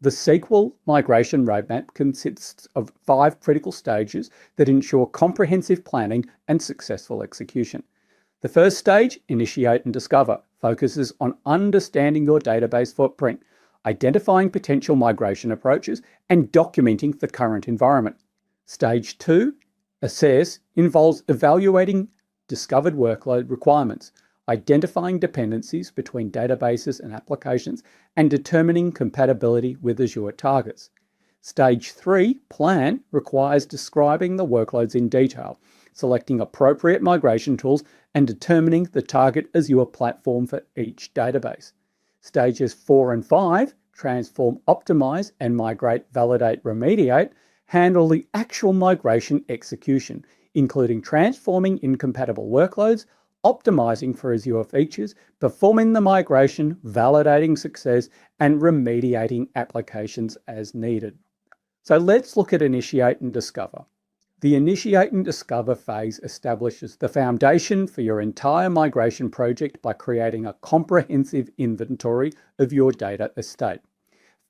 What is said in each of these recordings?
The SQL migration roadmap consists of 5 critical stages that ensure comprehensive planning and successful execution. The first stage, Initiate and Discover, focuses on understanding your database footprint, identifying potential migration approaches, and documenting the current environment. Stage 2, Assess, involves evaluating discovered workload requirements, identifying dependencies between databases and applications, and determining compatibility with Azure targets. Stage 3, Plan, requires describing the workloads in detail, selecting appropriate migration tools, and determining the target Azure platform for each database. Stages 4 and 5, Transform, Optimize, and Migrate, Validate, Remediate, handle the actual migration execution, including transforming incompatible workloads, optimizing for Azure features, performing the migration, validating success, and remediating applications as needed. So let's look at Initiate and Discover. The Initiate and Discover phase establishes the foundation for your entire migration project by creating a comprehensive inventory of your data estate.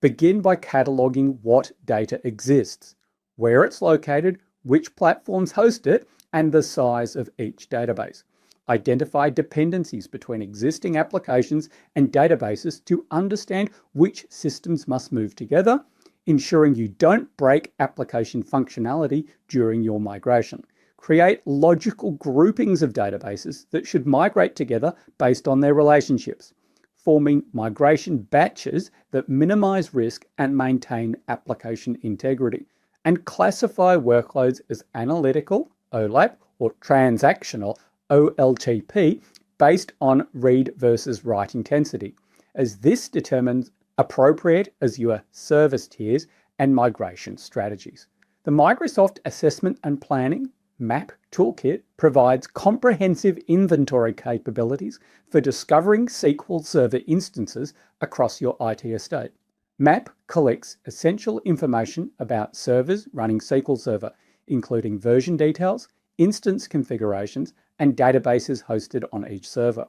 Begin by cataloging what data exists, where it's located, which platforms host it, and the size of each database. Identify dependencies between existing applications and databases to understand which systems must move together, ensuring you don't break application functionality during your migration. Create logical groupings of databases that should migrate together based on their relationships, forming migration batches that minimize risk and maintain application integrity. And classify workloads as analytical, OLAP, or transactional, OLTP, based on read versus write intensity, as this determines appropriate Azure service tiers and migration strategies. The Microsoft Assessment and Planning MAP Toolkit provides comprehensive inventory capabilities for discovering SQL Server instances across your IT estate. MAP collects essential information about servers running SQL Server, including version details, instance configurations, and databases hosted on each server.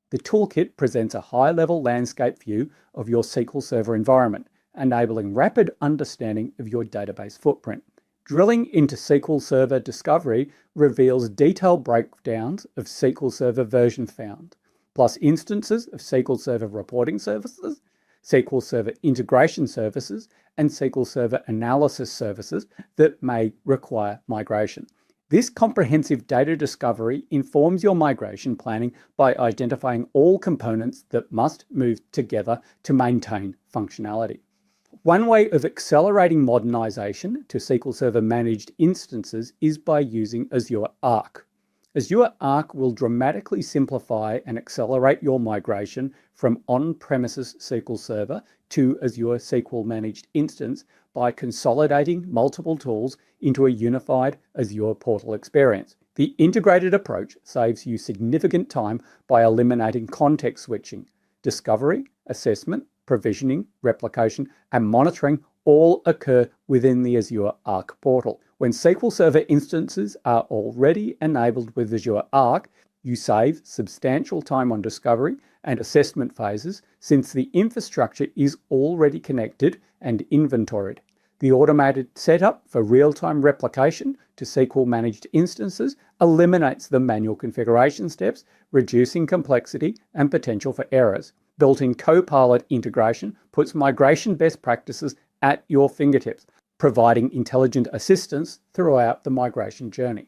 The toolkit presents a high-level landscape view of your SQL Server environment, enabling rapid understanding of your database footprint. Drilling into SQL Server discovery reveals detailed breakdowns of SQL Server version found, plus instances of SQL Server reporting services, SQL Server integration services, and SQL Server analysis services that may require migration. This comprehensive data discovery informs your migration planning by identifying all components that must move together to maintain functionality. One way of accelerating modernization to SQL Server managed instances is by using Azure Arc. Azure Arc will dramatically simplify and accelerate your migration from on-premises SQL Server to Azure SQL Managed Instance by consolidating multiple tools into a unified Azure portal experience. The integrated approach saves you significant time by eliminating context switching. Discovery, assessment, provisioning, replication, and monitoring all occur within the Azure Arc portal. When SQL Server instances are already enabled with Azure Arc, you save substantial time on discovery and assessment phases since the infrastructure is already connected and inventoried. The automated setup for real-time replication to SQL managed instances eliminates the manual configuration steps, reducing complexity and potential for errors. Built-in Copilot integration puts migration best practices at your fingertips, providing intelligent assistance throughout the migration journey.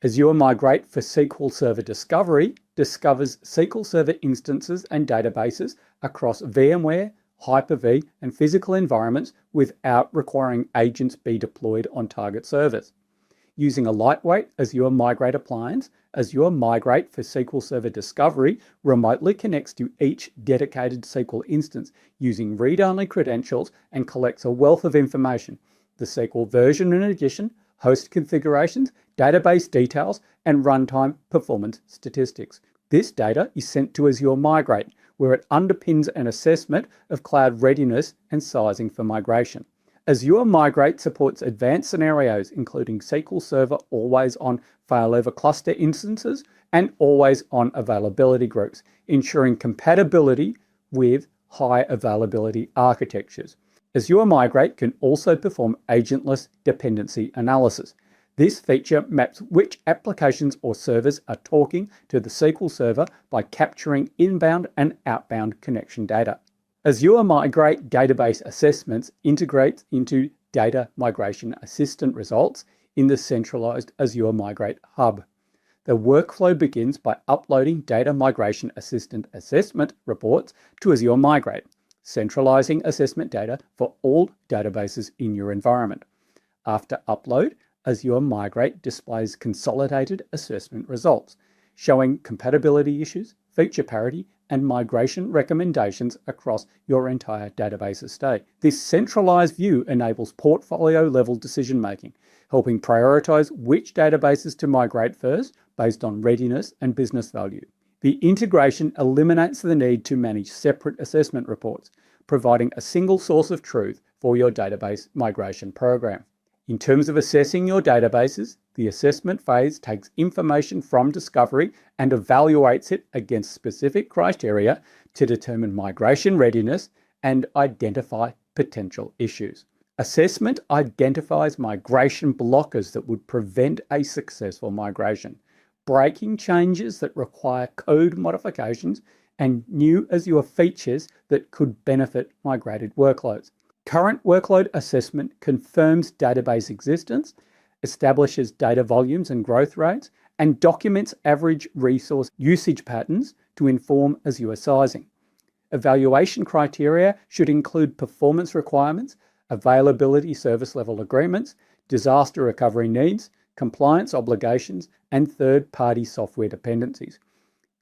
Azure Migrate for SQL Server Discovery discovers SQL Server instances and databases across VMware, Hyper-V, and physical environments without requiring agents be deployed on target servers. Using a lightweight Azure Migrate appliance, Azure Migrate for SQL Server Discovery remotely connects to each dedicated SQL instance using read-only credentials and collects a wealth of information: the SQL version and edition, host configurations, database details, and runtime performance statistics. This data is sent to Azure Migrate, where it underpins an assessment of cloud readiness and sizing for migration. Azure Migrate supports advanced scenarios, including SQL Server always-on failover cluster instances and always-on availability groups, ensuring compatibility with high availability architectures. Azure Migrate can also perform agentless dependency analysis. This feature maps which applications or servers are talking to the SQL Server by capturing inbound and outbound connection data. Azure Migrate database assessments integrate into Data Migration Assistant results in the centralized Azure Migrate hub. The workflow begins by uploading Data Migration Assistant assessment reports to Azure Migrate, centralizing assessment data for all databases in your environment. After upload, Azure Migrate displays consolidated assessment results, showing compatibility issues, feature parity, and migration recommendations across your entire database estate. This centralized view enables portfolio-level decision-making, helping prioritize which databases to migrate first based on readiness and business value. The integration eliminates the need to manage separate assessment reports, providing a single source of truth for your database migration program. In terms of assessing your databases, the assessment phase takes information from discovery and evaluates it against specific criteria to determine migration readiness and identify potential issues. Assessment identifies migration blockers that would prevent a successful migration, breaking changes that require code modifications, and new Azure features that could benefit migrated workloads. Current workload assessment confirms database existence, establishes data volumes and growth rates, and documents average resource usage patterns to inform Azure sizing. Evaluation criteria should include performance requirements, availability service level agreements, disaster recovery needs, compliance obligations, and third-party software dependencies.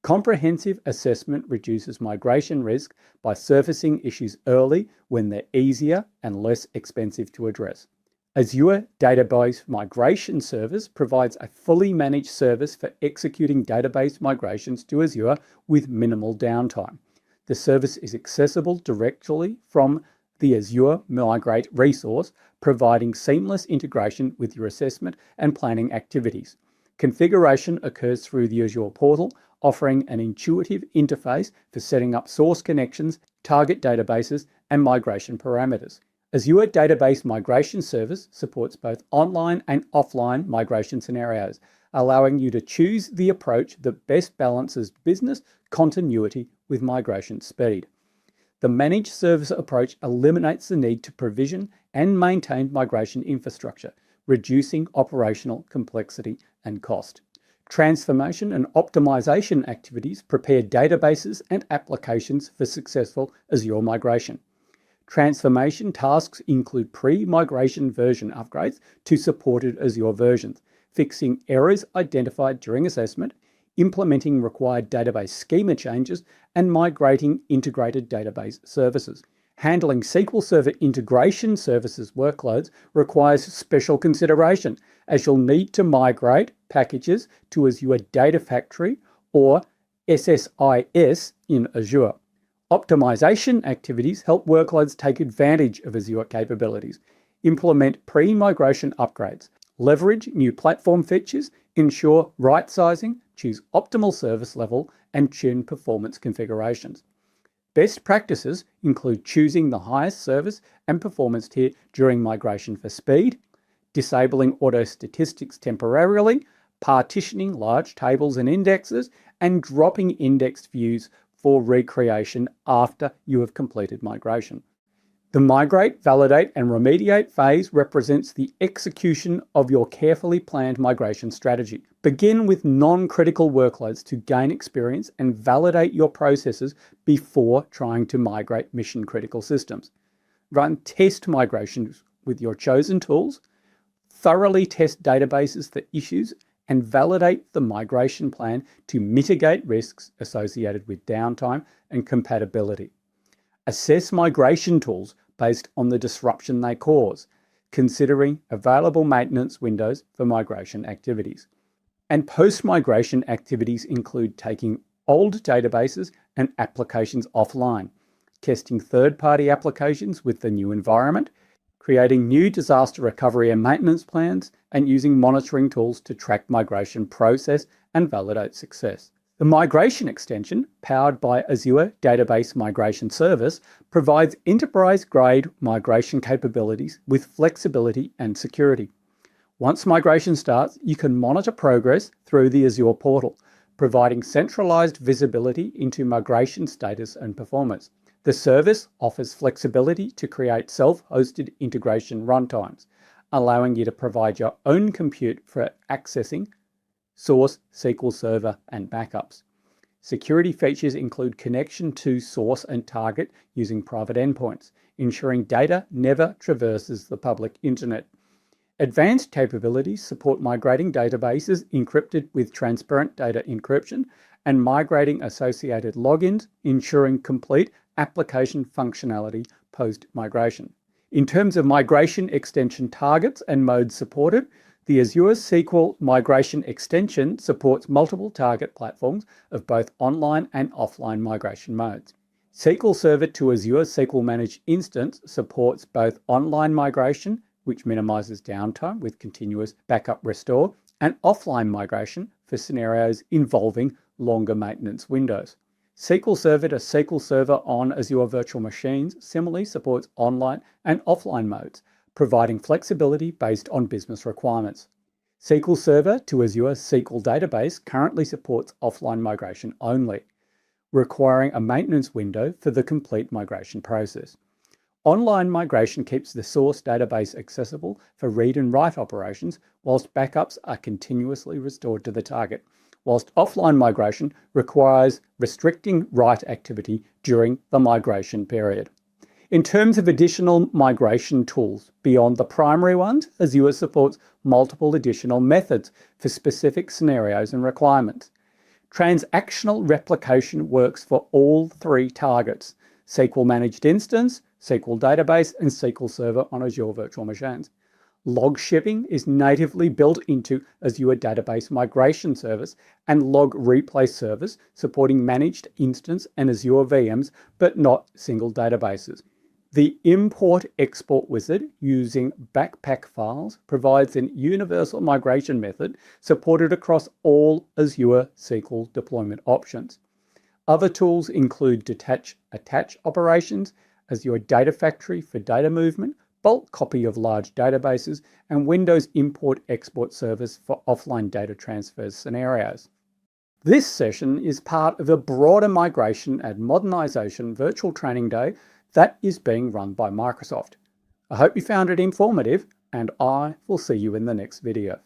Comprehensive assessment reduces migration risk by surfacing issues early when they're easier and less expensive to address. Azure Database Migration Service provides a fully managed service for executing database migrations to Azure with minimal downtime. The service is accessible directly from the Azure Migrate resource, providing seamless integration with your assessment and planning activities. Configuration occurs through the Azure portal, offering an intuitive interface for setting up source connections, target databases, and migration parameters. Azure Database Migration Service supports both online and offline migration scenarios, allowing you to choose the approach that best balances business continuity with migration speed. The managed service approach eliminates the need to provision and maintain migration infrastructure, reducing operational complexity and cost. Transformation and optimization activities prepare databases and applications for successful Azure migration. Transformation tasks include pre-migration version upgrades to supported Azure versions, fixing errors identified during assessment, implementing required database schema changes, and migrating integrated database services. Handling SQL Server integration services workloads requires special consideration, as you'll need to migrate packages to Azure Data Factory or SSIS in Azure. Optimization activities help workloads take advantage of Azure capabilities, implement pre-migration upgrades, leverage new platform features, ensure right sizing, choose optimal service level, and tune performance configurations. Best practices include choosing the highest service and performance tier during migration for speed, disabling auto statistics temporarily, partitioning large tables and indexes, and dropping indexed views for recreation after you have completed migration. The migrate, validate, and remediate phase represents the execution of your carefully planned migration strategy. Begin with non-critical workloads to gain experience and validate your processes before trying to migrate mission-critical systems. Run test migrations with your chosen tools, thoroughly test databases for issues, and validate the migration plan to mitigate risks associated with downtime and compatibility. Assess migration tools based on the disruption they cause, considering available maintenance windows for migration activities. And post-migration activities include taking old databases and applications offline, testing third-party applications with the new environment, creating new disaster recovery and maintenance plans, and using monitoring tools to track migration process and validate success. The migration extension, powered by Azure Database Migration Service, provides enterprise-grade migration capabilities with flexibility and security. Once migration starts, you can monitor progress through the Azure portal, providing centralized visibility into migration status and performance. The service offers flexibility to create self-hosted integration runtimes, allowing you to provide your own compute for accessing source, SQL Server, and backups. Security features include connection to source and target using private endpoints, ensuring data never traverses the public internet. Advanced capabilities support migrating databases encrypted with transparent data encryption and migrating associated logins, ensuring complete application functionality post-migration. In terms of migration extension targets and modes supported, the Azure SQL Migration Extension supports multiple target platforms of both online and offline migration modes. SQL Server to Azure SQL Managed Instance supports both online migration, which minimizes downtime with continuous backup restore, and offline migration for scenarios involving longer maintenance windows. SQL Server to SQL Server on Azure virtual machines similarly supports online and offline modes, providing flexibility based on business requirements. SQL Server to Azure SQL Database currently supports offline migration only, requiring a maintenance window for the complete migration process. Online migration keeps the source database accessible for read and write operations, whilst backups are continuously restored to the target, whilst offline migration requires restricting write activity during the migration period. In terms of additional migration tools, beyond the primary ones, Azure supports multiple additional methods for specific scenarios and requirements. Transactional replication works for all three targets: SQL Managed Instance, SQL Database, and SQL Server on Azure virtual machines. Log shipping is natively built into Azure Database Migration Service and Log Replay Service, supporting managed instance and Azure VMs, but not single databases. The import-export wizard using backpack files provides an universal migration method supported across all Azure SQL deployment options. Other tools include detach-attach operations, Azure Data Factory for data movement, bulk copy of large databases, and Windows import-export service for offline data transfer scenarios. This session is part of a broader migration and modernization virtual training day that is being run by Microsoft. I hope you found it informative, and I will see you in the next video.